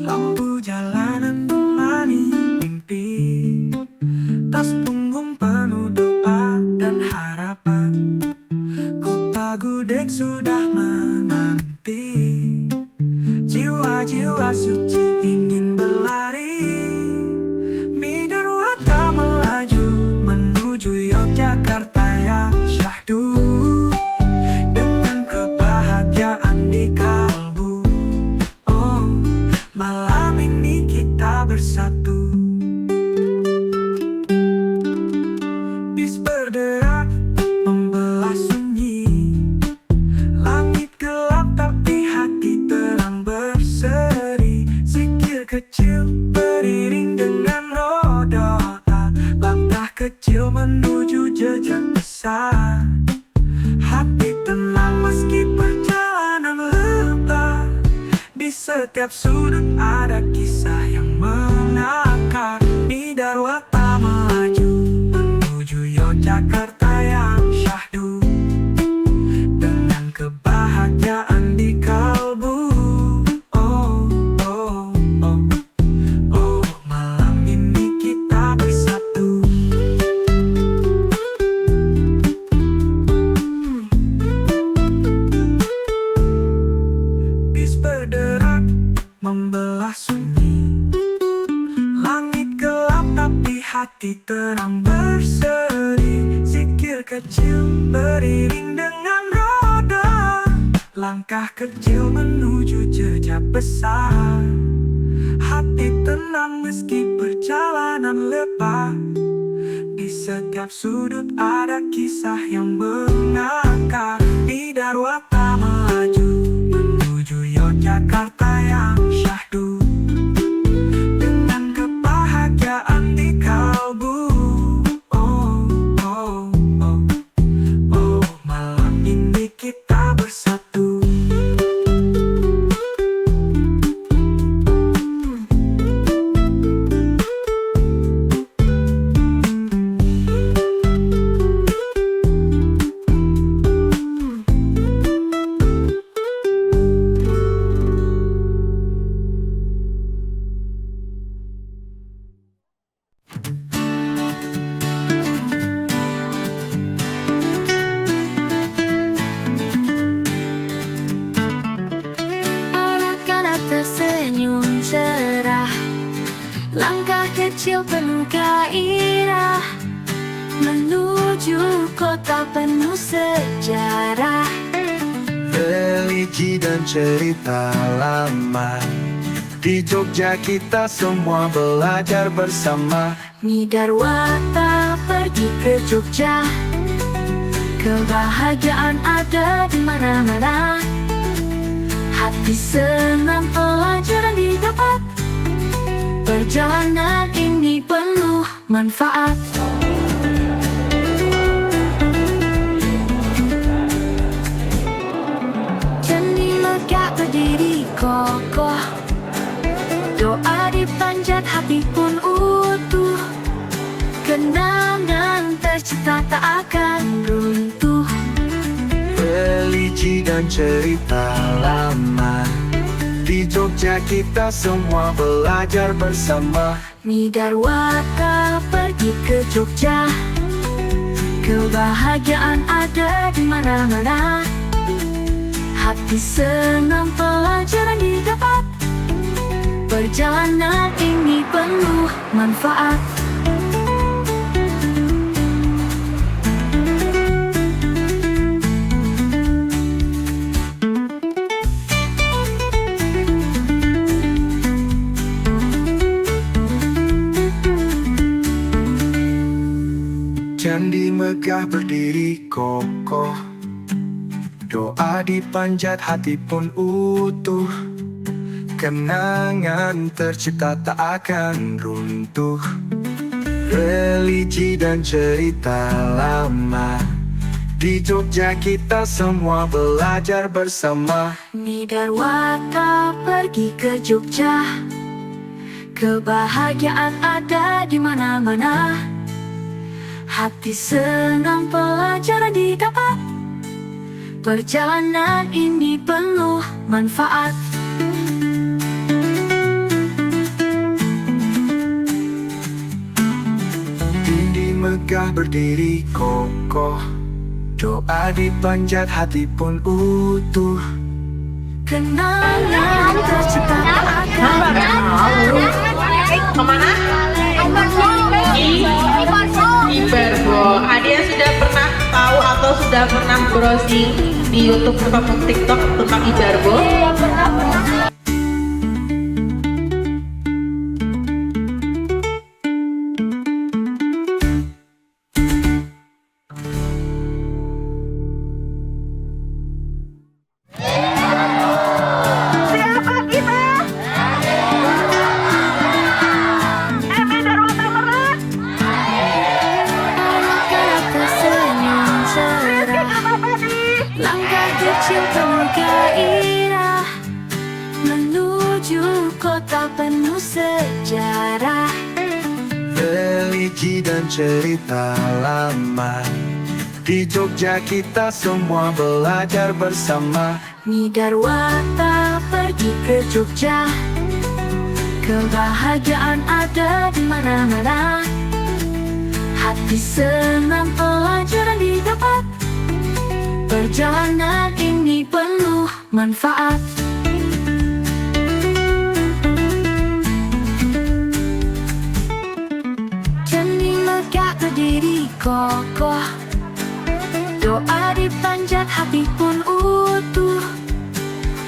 Lampu jalanan menemani mimpi, tas punggung penuh doa dan harapan. Kota gudeg sudah menanti, jiwa-jiwa suci ingin berlari. Midarwata melaju menuju Yogyakarta yang syahdu, dengan kebahagiaan di kalbu. Oh, malam ini kita bersatu. Bis berderak membelah sunyi, langit gelap tapi hati terang berseri. Zikir kecil beriring dengan roda, langkah kecil menuju jejak besar. Hati tenang meski perjalanan lebar, di setiap sudut ada kisah yang mengakar. Midarwata melaju menuju Yogyakarta yang syahdu, dengan kebahagiaan di kalbu. Oh, oh, oh, oh, malam ini kita bersatu. Bis berderak membelah sunyi, langit gelap tapi hati terang berseri. Zikir kecil beriring dengan roda, langkah kecil menuju jejak besar. Hati tenang meski perjalanan lebar, di setiap sudut ada kisah yang mengakar. Midarwata melaju menuju Yogyakarta yang syahdu, dengan kebahagiaan di kalbu. Oh, oh, oh, oh, malam ini kita bersatu. Anak-anak tersenyum cerah, langkah kecil penuh gairah, menuju kota penuh sejarah. Religi dan cerita lama, di Jogja kita semua belajar bersama. Midarwata pergi ke Jogja, kebahagiaan ada di mana-mana. Hati senang pelajaran didapat, perjalanan ini penuh manfaat. Candi megah berdiri kokoh, doa dipanjat hati pun utuh. Kenangan tercipta tak akan runtuh. Religi dan cerita lama, di Jogja kita semua belajar bersama. Midarwata pergi ke Jogja, kebahagiaan ada di mana-mana. Hati senang pelajaran didapat, perjalanan ini penuh manfaat. Candi megah berdiri kokoh, doa dipanjat hati pun utuh. Kenangan tercipta tak akan runtuh. Religi dan cerita lama, di Jogja kita semua belajar bersama. Midarwata pergi ke Jogja, kebahagiaan ada di mana-mana. Hati senang pelajaran didapat, perjalanan ini penuh manfaat. megah berdiri kokoh, doa dipanjat hati pun utuh. Kenangan tercipta tak akan Kemana? Di Barbo. Adia sudah pernah tahu atau sudah pernah browsing di YouTube ataupun TikTok tentang Ibarbo? pernah. Langkah kecil penuh gairah menuju kota penuh sejarah. Religi dan cerita lama, di Jogja kita semua belajar bersama. Midarwata pergi ke Jogja, kebahagiaan ada di mana-mana. Hati senang pelajaran didapat, perjalanan ini penuh manfaat. Candi megah berdiri kokoh, doa dipanjat hati pun utuh.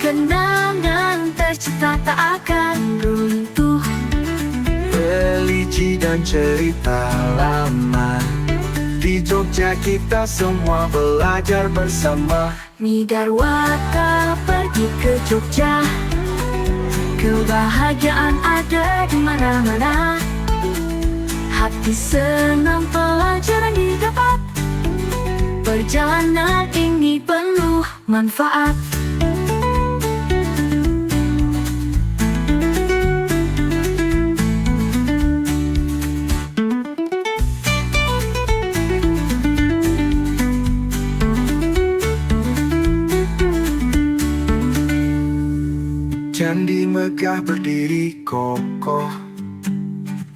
Kenangan tercipta tak akan runtuh. Religi dan cerita lama, di Jogja kita semua belajar bersama. Midarwata pergi ke Jogja, kebahagiaan ada di mana-mana. Hati senang pelajaran didapat, perjalanan ini penuh manfaat. Candi megah berdiri kokoh,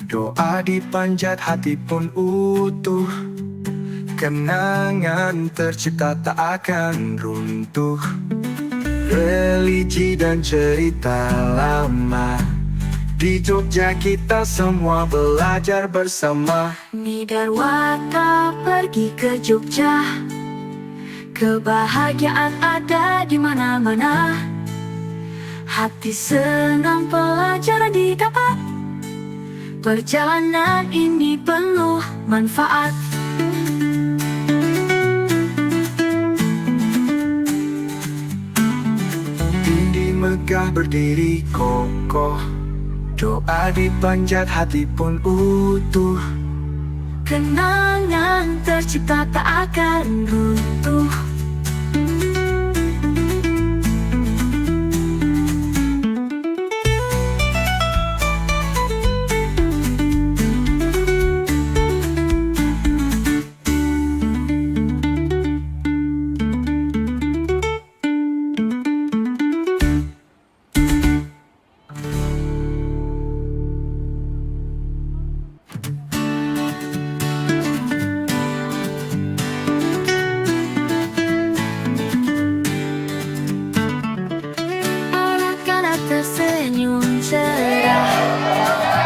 doa dipanjat hati pun utuh. Kenangan tercipta tak akan runtuh. Religi dan cerita lama, di Jogja kita semua belajar bersama. Midarwata pergi ke Jogja, kebahagiaan ada di mana-mana. Hati senang pelajaran didapat, perjalanan ini penuh manfaat. Dinding megah berdiri kokoh, doa dipanjat hati pun utuh. Kenangan tercipta tak akan runtuh. Tersenyum cerah,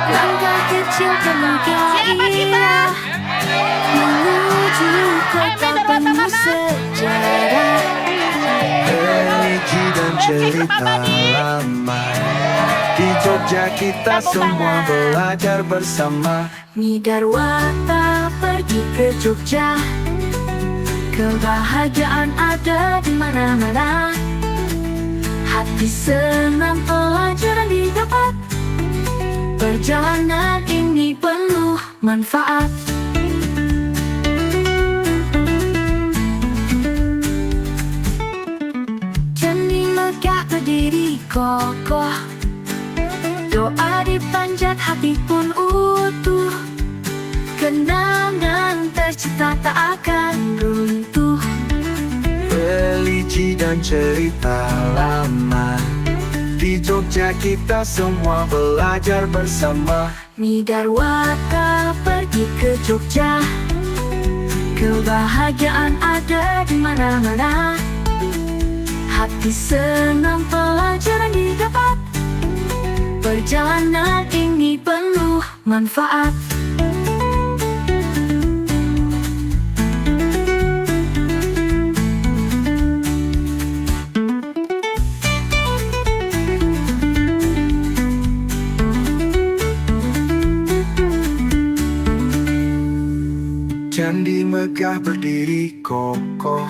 langkah kecil penuh gairah menuju kota penuh sejarah. Religi dan cerita lama, di Jogja kita semua belajar bersama. Midarwata pergi ke Jogja, kebahagiaan ada di mana-mana. Hati senang pelajaran didapat, perjalanan ini penuh manfaat. Candi megah berdiri kokoh, doa dipanjat hati pun utuh. Kenangan tercipta tak akan runtuh. Religi dan cerita lama, di Jogja kita semua belajar bersama. Midarwata pergi ke Jogja, Kebahagiaan ada di mana-mana. Hati senang pelajaran didapat. Perjalanan ini penuh manfaat. Candi megah berdiri kokoh,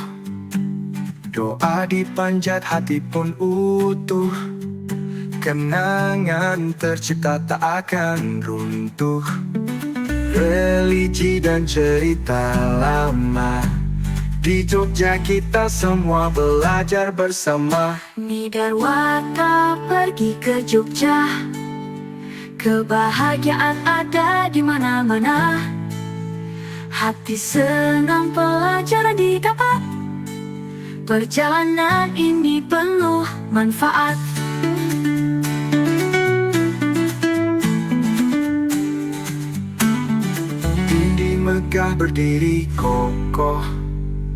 doa dipanjat hati pun utuh. Kenangan tercipta tak akan runtuh. Religi dan cerita lama, di Jogja kita semua belajar bersama. Nidarwata pergi ke Jogja. Kebahagiaan ada di mana-mana. Hati senang pelajaran didapat. Perjalanan ini penuh manfaat. Dinding megah berdiri kokoh,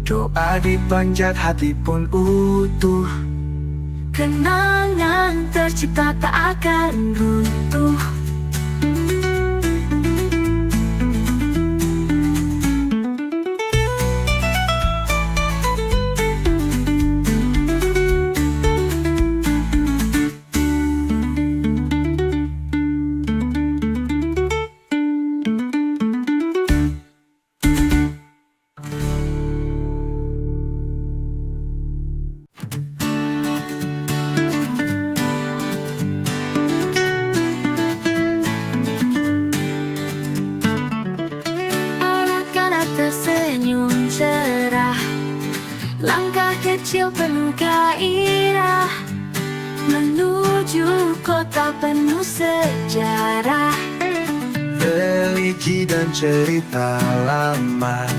doa dipanjat hati pun utuh. Kenangan tercipta tak akan runtuh. Tersenyum cerah, langkah kecil penuh gairah, menuju kota penuh sejarah. Religi dan cerita lama,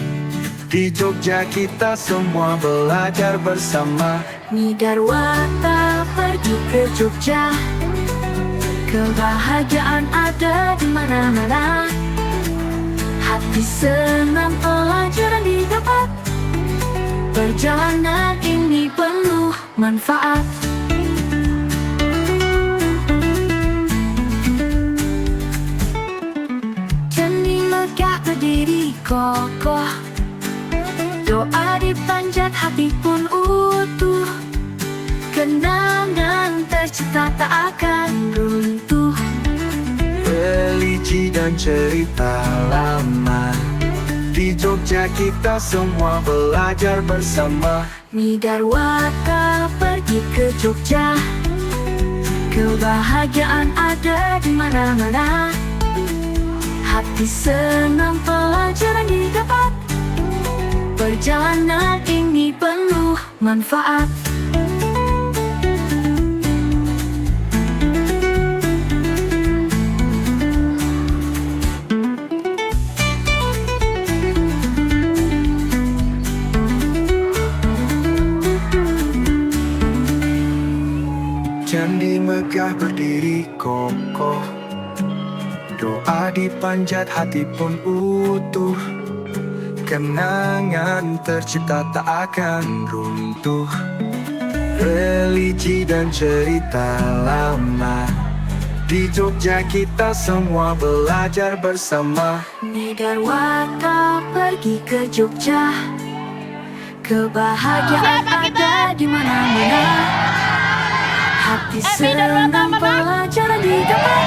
di Jogja kita semua belajar bersama. Nidarwata pergi ke Jogja. Kebahagiaan ada di mana-mana. Hati senang pelajaran didapat. Perjalanan ini penuh manfaat. Candi megah berdiri kokoh, doa dipanjat hati pun utuh. Kenangan tercipta tak akan runtuh. Religi dan cerita lama, di Jogja kita semua belajar bersama. Nidarwata pergi ke Jogja. Kebahagiaan ada di mana-mana. Hati senang pelajaran didapat. Perjalanan ini penuh manfaat. Candi megah berdiri kokoh, doa dipanjat hati pun utuh. Kenangan tercipta tak akan runtuh. Religi dan cerita lama, di Jogja kita semua belajar bersama. Nidarwata pergi ke Jogja. Kebahagiaan ada di mana-mana. Hati senang pelajaran didapat.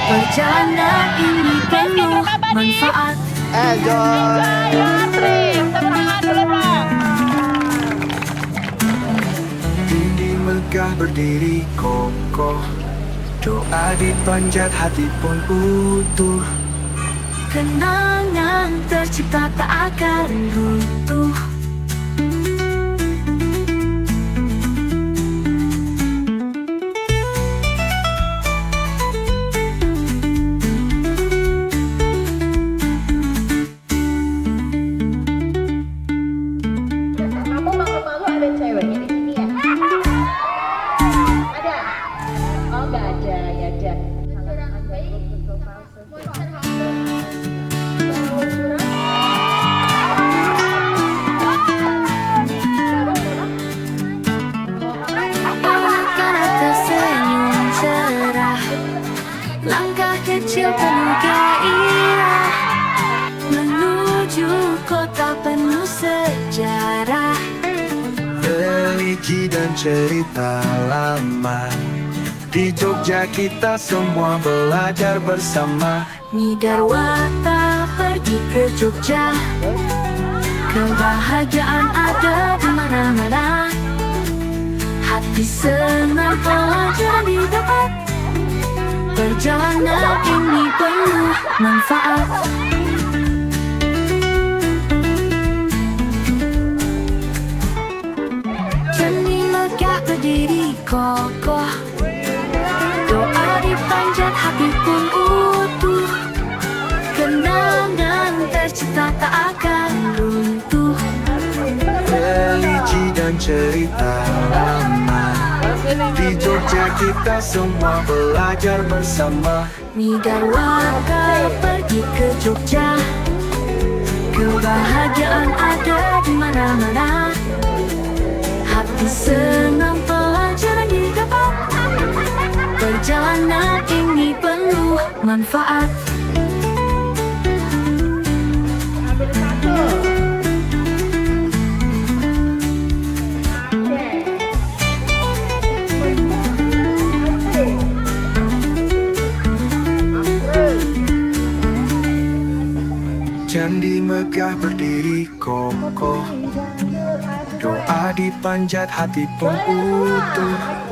Perjalanan ini penuh manfaat. Dinding megah berdiri kokoh, doa dipanjat hati pun utuh. Kenangan tercipta tak akan runtuh. mobil penuh gairah menuju kota penuh sejarah. Religi dan cerita lama, di Jogja kita semua belajar bersama. Nidarwata pergi ke Jogja, kebahagiaan ada di mana-mana. Hati senang pelajaran didapat, perjalanan ini penuh manfaat. Candi megah berdiri kokoh, doa dipanjat hati pun utuh. Kenangan tercipta tak akan runtuh. Religi dan cerita lama, di Jogja kita semua belajar bersama. Nidarwata pergi ke Jogja, kebahagiaan ada di mana-mana. Hati senang pelajaran didapat, perjalanan ini penuh manfaat. Candi megah berdiri kokoh, doa dipanjat hati pun utuh.